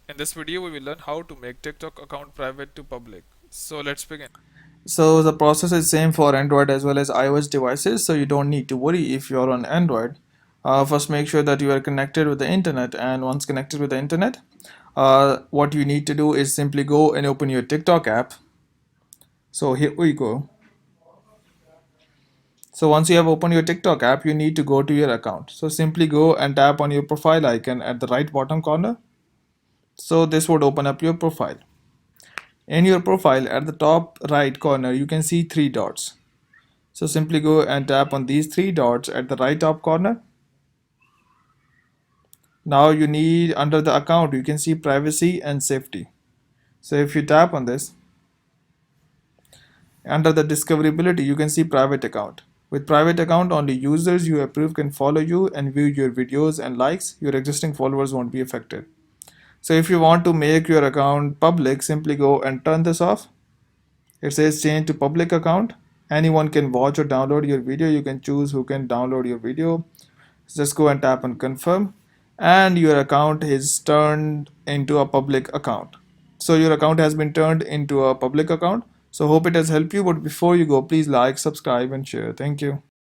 In this video, we will learn how to make TikTok account private to public. So let's begin. So the process is same for Android as well as iOS devices, so you don't need to worry if you're on Android. First, make sure that you are connected with the internet, and once connected with the internet, what you need to do is simply go and open your TikTok app. So here we go. So once you have opened your TikTok app, you need to go to your account. So simply go and tap on your profile icon at the right bottom corner. So this would open up your profile. In your profile at the top right corner, you can see three dots. So simply go and tap on these three dots at the right top corner. Now you need under the account, you can see privacy and safety. So if you tap on this, under the discoverability, you can see private account. With private account, only users you approve can follow you and view your videos and likes. Your existing followers won't be affected. So if you want to make your account public, simply go and turn this off. It says change to public account. Anyone can watch or download your video. You can choose who can download your video. Just go and tap on confirm, and your account is turned into a public account. So your account has been turned into a public account. So hope it has helped you, but before you go, please like, subscribe and share. Thank you.